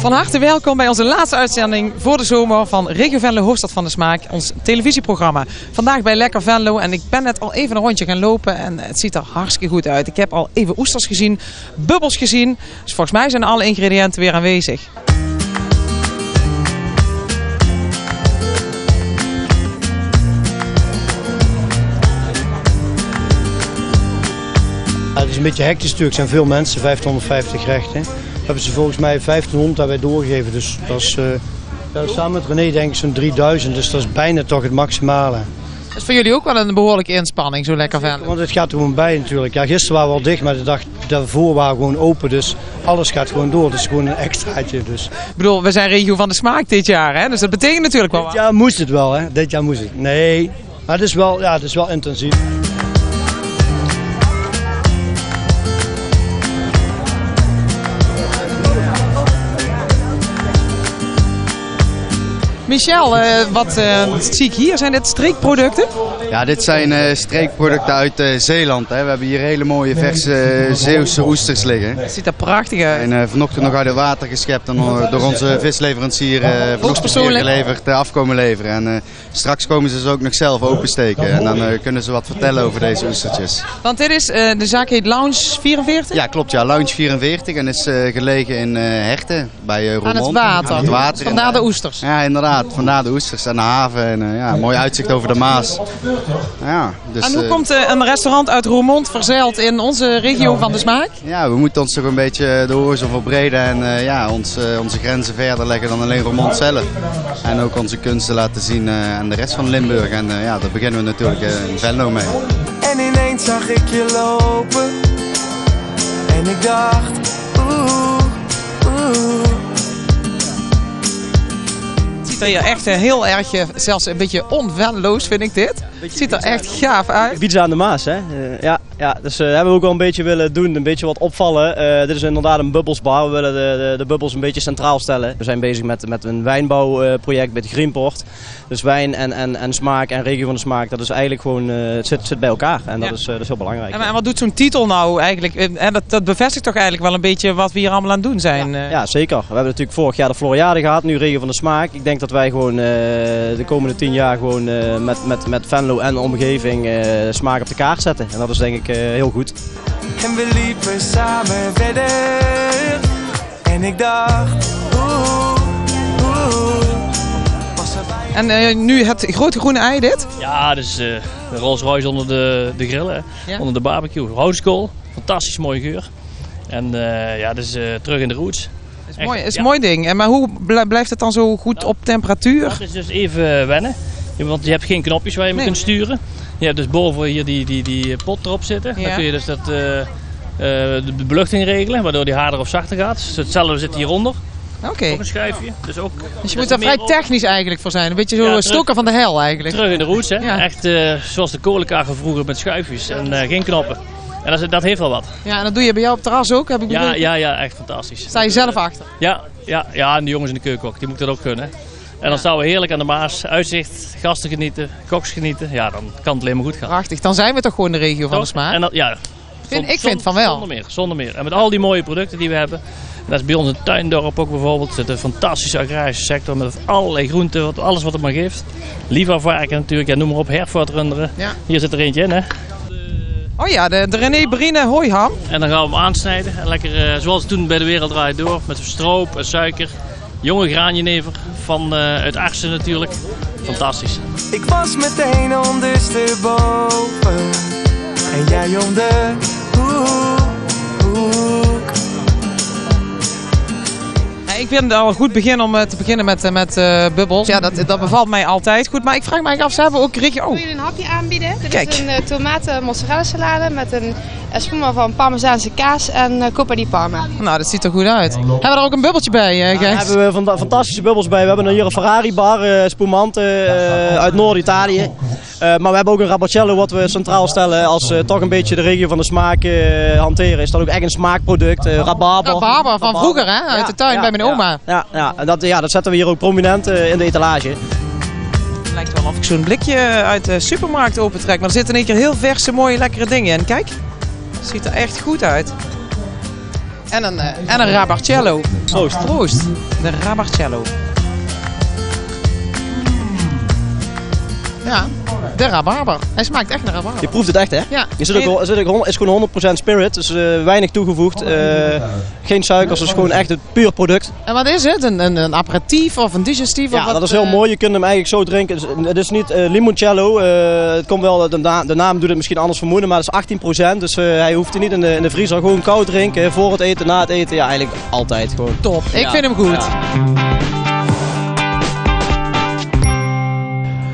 Van harte welkom bij onze laatste uitzending voor de zomer van Regio Venlo Hoofdstad van de Smaak, ons televisieprogramma. Vandaag bij Lekker Venlo en ik ben net al even een rondje gaan lopen en het ziet er hartstikke goed uit. Ik heb al even oesters gezien, bubbels gezien, dus volgens mij zijn alle ingrediënten weer aanwezig. Het is een beetje hectisch natuurlijk, er zijn veel mensen, 550 gerechten. We hebben ze volgens mij 1500 daarbij doorgegeven, dus dat is samen met René denk ik zo'n 3000, dus dat is bijna toch het maximale. Dat is voor jullie ook wel een behoorlijke inspanning, zo Lekker Venlo. Want het gaat er gewoon bij natuurlijk. Ja, gisteren waren we al dicht, maar de dag daarvoor waren we gewoon open, dus alles gaat gewoon door. Het is gewoon een extraatje. Dus. Ik bedoel, we zijn Regio van de Smaak dit jaar, hè? Dus dat betekent natuurlijk wel wat. Dit jaar moest het wel, hè? Dit jaar moest het. Nee, maar het is wel intensief. Michel, wat zie ik hier? Zijn dit streekproducten? Ja, dit zijn streekproducten uit Zeeland. Hè. We hebben hier hele mooie verse Zeeuwse oesters liggen. Het ziet er prachtig uit. En vanochtend nog uit het water geschept en door onze visleverancier vanochtend geleverd afkomen leveren. En straks komen ze ook nog zelf opensteken en dan kunnen ze wat vertellen over deze oestertjes. Want dit is, de zaak heet Lounge 44? Ja, klopt. Ja, Lounge 44 en is gelegen in Herten bij Roermond. Aan het water. Vandaar de oesters. Ja, inderdaad. Vandaar de oesters en de haven en ja, mooi uitzicht over de Maas. Ja, dus, en hoe komt een restaurant uit Roermond verzeild in onze regio van de Smaak? Ja, we moeten ons toch een beetje de horizon verbreden en ja, onze grenzen verder leggen dan alleen Roermond zelf. En ook onze kunsten laten zien aan de rest van Limburg. En ja, daar beginnen we natuurlijk in Venlo mee. En ineens zag ik je lopen en ik dacht, Het ziet er hier echt heel erg, zelfs een beetje onvenloos vind ik dit. Het ziet er echt gaaf uit. Pizza aan de Maas, hè? Ja, dus hebben we ook wel een beetje willen doen, een beetje wat opvallen. Dit is inderdaad een bubbelsbar, we willen de bubbels een beetje centraal stellen. We zijn bezig met een wijnbouwproject met Greenport. Dus wijn en smaak en regio van de smaak, dat is eigenlijk gewoon, het zit bij elkaar en dat is heel belangrijk. En wat doet zo'n titel nou eigenlijk? En dat bevestigt toch eigenlijk wel een beetje wat we hier allemaal aan het doen zijn? Ja, zeker. We hebben natuurlijk vorig jaar de Floriade gehad, nu regio van de smaak. Ik denk dat wij gewoon de komende 10 jaar gewoon met Venlo en de omgeving smaak op de kaart zetten. En dat is denk ik heel goed. En we liepen samen verder en ik dacht, En nu het grote groene ei dit? Ja, dus de Rolls Royce onder de grill, hè? Ja. Onder de barbecue. Houtskool, fantastisch mooie geur. En ja, dus terug in de roots. Dat is een mooi ding. Maar hoe blijft het dan zo goed op temperatuur? Dat is dus even wennen, want je hebt geen knopjes waar je mee kunt sturen. Je hebt dus boven hier die pot erop zitten. Ja. Dan kun je dus de beluchting regelen, waardoor die harder of zachter gaat. Dus hetzelfde zit hieronder. Oké. Ook een schuifje. Dus je moet daar vrij technisch eigenlijk voor zijn. Een beetje zo stokken van de hel eigenlijk. Terug in de roots, hè. Ja. Echt zoals de kolenkager vroeger met schuifjes en geen knoppen. En dat heeft wel wat. Ja, en dat doe je bij jou op het terras ook, heb ik begrepen? Ja, echt fantastisch. Sta je zelf achter? Ja, en de jongens in de keuken ook, die moeten dat ook kunnen. En dan staan we heerlijk aan de Maas, uitzicht, gasten genieten, koks genieten. Ja, dan kan het alleen maar goed gaan. Prachtig, dan zijn we toch gewoon de regio van de smaak? En ja, ik vind van wel. Zonder meer. En met al die mooie producten die we hebben. Dat is bij ons een tuindorp ook bijvoorbeeld. Er zit een fantastische agrarische sector met allerlei groenten, alles wat het maar geeft. Lievervarken natuurlijk, ja, noem maar op, hervoortrunderen. Ja. Hier zit er eentje in, hè. Oh ja, de René Brine hooiham. En dan gaan we hem aansnijden. En lekker, zoals toen bij de Wereld Draait Door, met stroop en suiker. Jonge graanjenever uit Arsen natuurlijk. Fantastisch. Ik was meteen ondersteboven en jij om de hoek. Ik vind het al een goed begin om te beginnen met bubbels. Ja, dat bevalt mij altijd goed. Maar ik vraag me eigenlijk af, ze hebben ook regio. Wil je een hapje aanbieden? Dit is een tomaten mozzarella salade met een spuma van parmezaanse kaas en copa di Parma. Nou, dat ziet er goed uit. Hebben we er ook een bubbeltje bij, Gijs? Daar hebben we fantastische bubbels bij. We hebben hier een Ferrari bar, spumante uit Noord-Italië. Maar we hebben ook een Rabacello wat we centraal stellen als toch een beetje de regio van de smaak hanteren. Is dat ook echt een smaakproduct. Rabarber van vroeger, hè? Uit de tuin bij mijn oma. Ja. En dat zetten we hier ook prominent in de etalage. Het lijkt wel of ik zo'n blikje uit de supermarkt opentrek. Maar er zitten in één keer heel verse, mooie, lekkere dingen in. Kijk, het ziet er echt goed uit. En een Rabarcello. Proost. Proost. De Rabarcello. Ja, de rabarber. Hij smaakt echt naar rabarber. Je proeft het echt, hè? Ja. Is gewoon 100% spirit, dus weinig toegevoegd. Geen suikers, dus gewoon echt het puur product. En wat is het? Een aperitief of een digestief? Ja, of wat, dat is heel mooi. Je kunt hem eigenlijk zo drinken. Het is niet limoncello. Het komt wel, de naam doet het misschien anders vermoeden, maar het is 18%. Dus hij hoeft er niet in de vriezer. Gewoon koud drinken, voor het eten, na het eten. Ja, eigenlijk altijd gewoon. Top. Ik vind hem goed. Ja.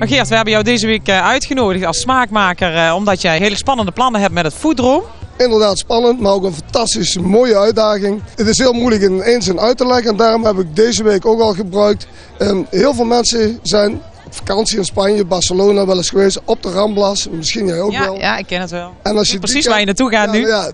Geert, we hebben jou deze week uitgenodigd als smaakmaker omdat jij hele spannende plannen hebt met het Fooddroom. Inderdaad spannend, maar ook een fantastische mooie uitdaging. Het is heel moeilijk in één zin uit te leggen en daarom heb ik deze week ook al gebruikt. Heel veel mensen zijn op vakantie in Spanje, Barcelona wel eens geweest, op de Ramblas. Misschien jij ook wel. Ja, ik ken het wel. En als je precies waar je naartoe gaat nu. Ja,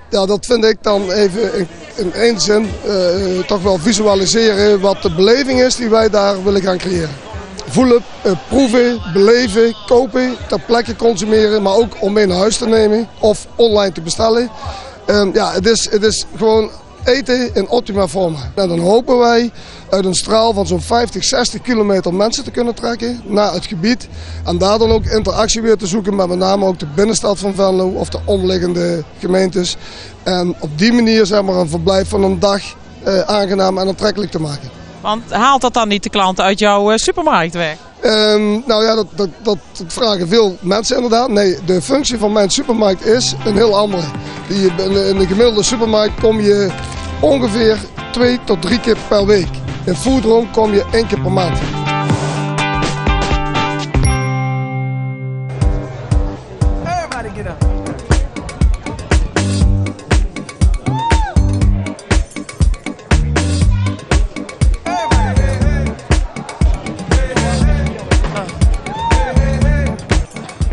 dat vind ik dan even in één zin toch wel visualiseren wat de beleving is die wij daar willen gaan creëren. Voelen, proeven, beleven, kopen, ter plekke consumeren, maar ook om mee naar huis te nemen of online te bestellen. Het is gewoon eten in optima forma. En dan hopen wij uit een straal van zo'n 50, 60 kilometer mensen te kunnen trekken naar het gebied. En daar dan ook interactie weer te zoeken met name ook de binnenstad van Venlo of de omliggende gemeentes. En op die manier zeg maar een verblijf van een dag aangenaam en aantrekkelijk te maken. Want haalt dat dan niet de klanten uit jouw supermarkt weg? Dat vragen veel mensen inderdaad. Nee, de functie van mijn supermarkt is een heel andere. In de gemiddelde supermarkt kom je ongeveer 2 tot 3 keer per week. In Fooddroom kom je 1 keer per maand.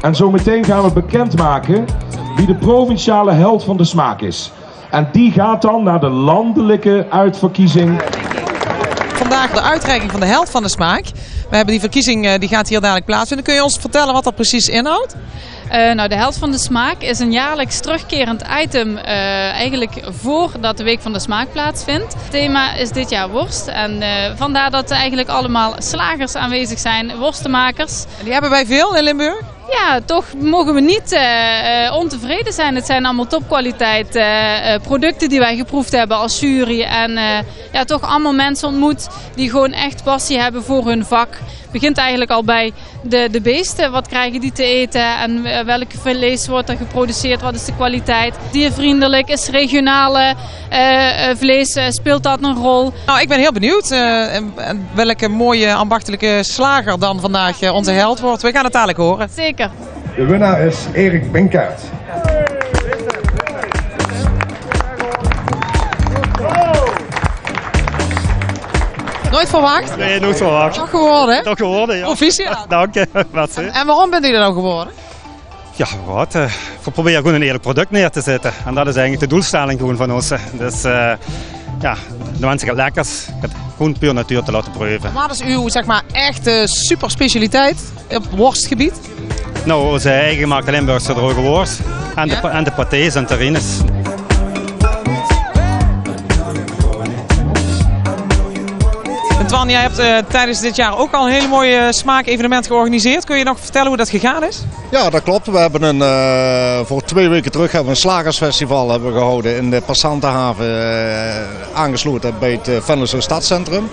En zometeen gaan we bekendmaken wie de provinciale held van de smaak is. En die gaat dan naar de landelijke uitverkiezing. Vandaag de uitreiking van de held van de smaak. We hebben die verkiezing, die gaat hier dadelijk plaatsvinden. Kun je ons vertellen wat dat precies inhoudt? De held van de smaak is een jaarlijks terugkerend item eigenlijk voordat de Week van de Smaak plaatsvindt. Het thema is dit jaar worst en vandaar dat er eigenlijk allemaal slagers aanwezig zijn, worstenmakers. En die hebben wij veel in Limburg? Ja, toch mogen we niet ontevreden zijn. Het zijn allemaal topkwaliteit producten die wij geproefd hebben als jury. En toch allemaal mensen ontmoet die gewoon echt passie hebben voor hun vak. Het begint eigenlijk al bij de beesten. Wat krijgen die te eten en welk vlees wordt er geproduceerd? Wat is de kwaliteit? Diervriendelijk, is regionale vlees, speelt dat een rol? Nou, ik ben heel benieuwd welke mooie ambachtelijke slager dan vandaag onze held wordt. We gaan het dadelijk horen. Zeker. De winnaar is Erik Binkaert. Nooit verwacht? Nee, nooit verwacht. Toch geworden, hè? Toch geworden, ja. Proficiat. Dank je. En waarom bent u er nou geworden? Ja, wat? We proberen gewoon een eerlijk product neer te zetten. En dat is eigenlijk de doelstelling gewoon van ons. Dus de mensen gaan lekkers. Het gewoon puur natuur te laten proeven. Wat is uw, zeg maar, echte super specialiteit op worstgebied? Nou, onze eigen gemaakte Limburgse droge worst. En de pâtés en terrines. Twan, jij hebt tijdens dit jaar ook al een hele mooie smaakevenement georganiseerd. Kun je nog vertellen hoe dat gegaan is? Ja, dat klopt. We hebben voor 2 weken terug hebben we een slagersfestival gehouden in de Passantenhaven, aangesloten bij het Venlose Stadscentrum.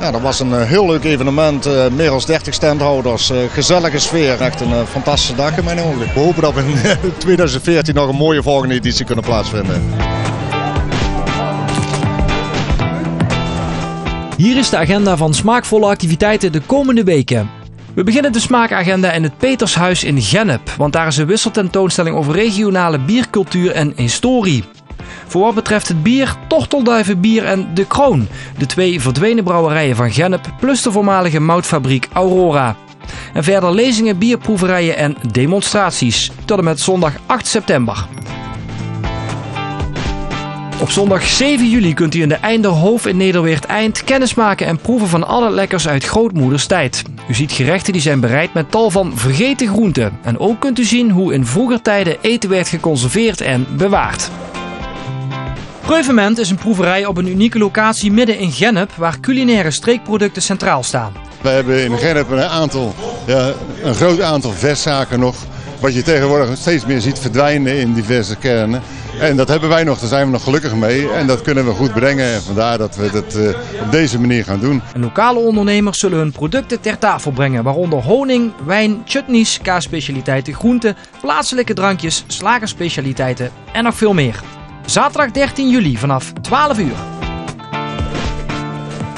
Ja, dat was een heel leuk evenement, meer dan 30 standhouders, gezellige sfeer. Echt een fantastische dag in mijn ogen. We hopen dat we in 2014 nog een mooie volgende editie kunnen plaatsvinden. Hier is de agenda van smaakvolle activiteiten de komende weken. We beginnen de smaakagenda in het Petershuis in Gennep, want daar is een wisseltentoonstelling over regionale biercultuur en historie. Voor wat betreft het bier, Tortelduivenbier en De Kroon, de 2 verdwenen brouwerijen van Gennep, plus de voormalige moutfabriek Aurora. En verder lezingen, bierproeverijen en demonstraties, tot en met zondag 8 september. Op zondag 7 juli kunt u in de Einderhof in Nederweert-Eind kennismaken en proeven van alle lekkers uit grootmoeders tijd. U ziet gerechten die zijn bereid met tal van vergeten groenten. En ook kunt u zien hoe in vroeger tijden eten werd geconserveerd en bewaard. Preuvement is een proeverij op een unieke locatie midden in Gennep waar culinaire streekproducten centraal staan. We hebben in Gennep een groot aantal verszaken nog, wat je tegenwoordig steeds meer ziet verdwijnen in diverse kernen. En dat hebben wij nog, daar zijn we nog gelukkig mee en dat kunnen we goed brengen. En vandaar dat we het op deze manier gaan doen. En lokale ondernemers zullen hun producten ter tafel brengen, waaronder honing, wijn, chutneys, kaasspecialiteiten, groenten, plaatselijke drankjes, slagerspecialiteiten en nog veel meer. Zaterdag 13 juli vanaf 12 uur.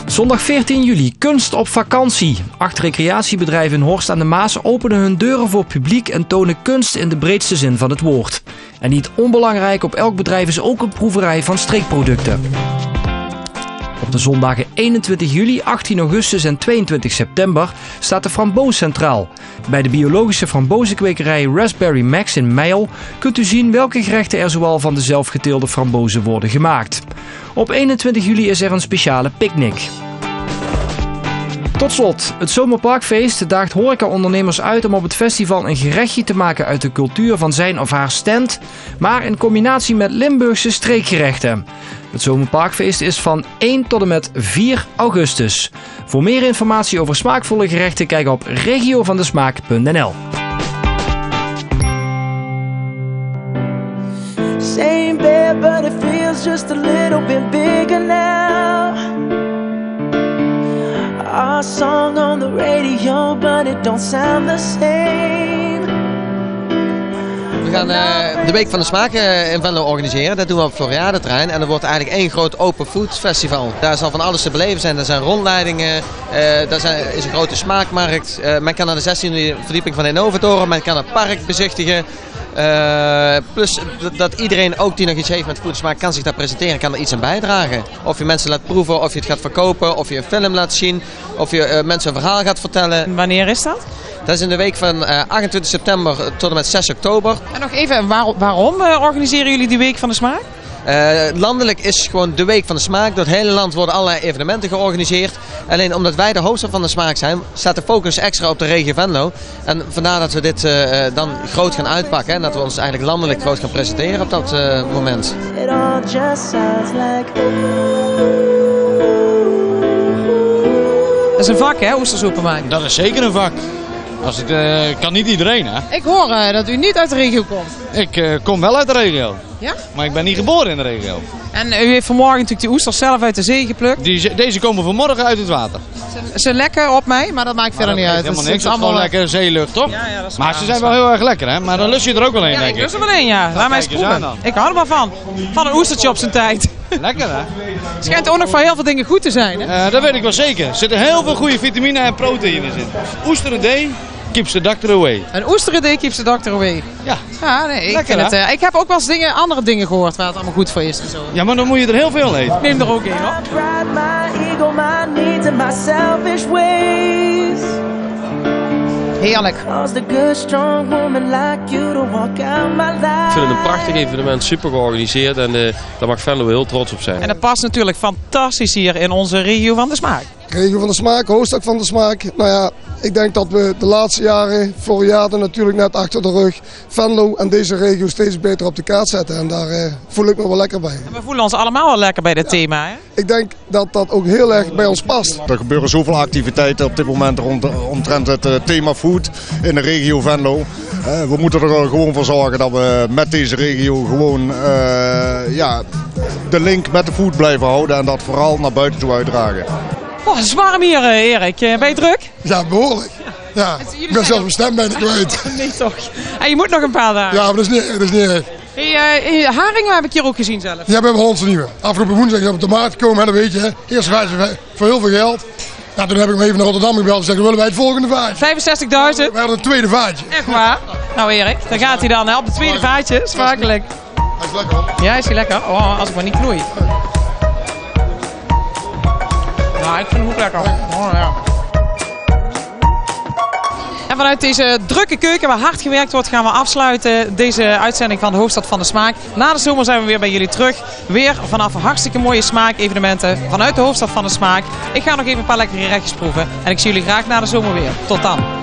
Zondag 14 juli, kunst op vakantie. 8 recreatiebedrijven in Horst aan de Maas openen hun deuren voor publiek en tonen kunst in de breedste zin van het woord. En niet onbelangrijk, op elk bedrijf is ook een proeverij van streekproducten. Op de zondagen 21 juli, 18 augustus en 22 september staat de framboos centraal. Bij de biologische frambozenkwekerij Raspberry Max in Meijel kunt u zien welke gerechten er zoal van de zelfgeteelde frambozen worden gemaakt. Op 21 juli is er een speciale picknick. Tot slot, het Zomerparkfeest daagt horecaondernemers uit om op het festival een gerechtje te maken uit de cultuur van zijn of haar stand, maar in combinatie met Limburgse streekgerechten. Het Zomerparkfeest is van 1 tot en met 4 augustus. Voor meer informatie over smaakvolle gerechten kijk op regiovandesmaak.nl. Same bed, but it feels just a little bit bigger now. Our song on the radio, but it don't sound the same. We gaan de Week van de Smaak in Venlo organiseren. Dat doen we op Floriade-terrein. En er wordt eigenlijk één groot open food festival. Daar zal van alles te beleven zijn. Er zijn rondleidingen, is een grote smaakmarkt. Men kan naar de 16e verdieping van de Innovatoren. Men kan het park bezichtigen. Plus dat iedereen ook die nog iets heeft met voedsel smaak kan zich daar presenteren, kan er iets aan bijdragen. Of je mensen laat proeven, of je het gaat verkopen, of je een film laat zien, of je mensen een verhaal gaat vertellen. En wanneer is dat? Dat is in de week van 28 september tot en met 6 oktober. En nog even, waarom organiseren jullie die Week van de Smaak? Landelijk is gewoon de Week van de Smaak. Door het hele land worden allerlei evenementen georganiseerd. Alleen omdat wij de hoofdstad van de smaak zijn, staat de focus extra op de regio Venlo. En vandaar dat we dit dan groot gaan uitpakken. En dat we ons eigenlijk landelijk groot gaan presenteren op dat moment. Dat is een vak, hè, oestersoepen maken? Dat is zeker een vak. Kan niet iedereen, hè? Ik hoor dat u niet uit de regio komt. Ik kom wel uit de regio. Ja? Maar ik ben niet geboren in de regio. En u heeft vanmorgen natuurlijk die oesters zelf uit de zee geplukt. Deze komen vanmorgen uit het water. Ze lekken op mij, maar dat maakt verder niet uit. Helemaal niks, het is allemaal lekker zeelucht, toch? Ja, dat is maar ze zijn wel heel erg lekker, hè? Maar dan lust je er ook wel een, denk ik. Ja, ik lust er wel een, ja. Laat mij eens proeven. Ik hou er wel van. Van een oestertje op zijn tijd. Lekker, hè? Het schijnt ook nog voor heel veel dingen goed te zijn, hè? Dat weet ik wel zeker. Er zitten heel veel goede vitamine en proteïnes in. Oesteren day keeps the doctor away. Een oesteren day keeps the doctor away. Ja. Ja, nee, ik heb ook wel eens andere dingen gehoord waar het allemaal goed voor is. En zo. Ja, maar dan moet je er heel veel eten. Neem er ook één, hoor. Heerlijk. Ik vind het een prachtig evenement, super georganiseerd en daar mag Venlo heel trots op zijn. En dat past natuurlijk fantastisch hier in onze regio van de smaak. Regio van de smaak, hoofdstad van de smaak. Nou ja, ik denk dat we de laatste jaren, Floriade natuurlijk net achter de rug, Venlo en deze regio steeds beter op de kaart zetten. En daar voel ik me wel lekker bij. En we voelen ons allemaal wel lekker bij dit thema, hè? Ik denk dat dat ook heel erg bij ons past. Er gebeuren zoveel activiteiten op dit moment omtrent het thema food in de regio Venlo. We moeten er gewoon voor zorgen dat we met deze regio gewoon de link met de food blijven houden en dat vooral naar buiten toe uitdragen. Oh, het is warm hier, Erik. Ben je druk? Ja, behoorlijk. Ja, ik ben zelfs mijn stem bijna kwijt. Nee, toch. En je moet nog een paar dagen. Ja, maar dat is niet erg. Hey, haringen heb ik hier ook gezien zelf. Ja, we hebben Hollandse nieuwe. Afgelopen woensdag zijn we op de markt gekomen, dat weet je. Hè. Eerst gaan ze voor heel veel geld. Nou, toen heb ik hem even naar Rotterdam gebeld en zeggen, willen wij het volgende vaatje? 65.000? We hadden het tweede vaatje. Echt waar? Nou Erik, daar gaat hij dan, hè, op het tweede vaatje. Smakelijk. Hij is lekker, hoor. Ja, is hij lekker? Oh, als ik maar niet knoei. Nou, ik vind hem ook lekker. Oh, ja. En vanuit deze drukke keuken waar hard gewerkt wordt gaan we afsluiten deze uitzending van de Hoofdstad van de Smaak. Na de zomer zijn we weer bij jullie terug. Weer vanaf hartstikke mooie smaakevenementen vanuit de Hoofdstad van de Smaak. Ik ga nog even een paar lekkere gerechtjes proeven en ik zie jullie graag na de zomer weer. Tot dan.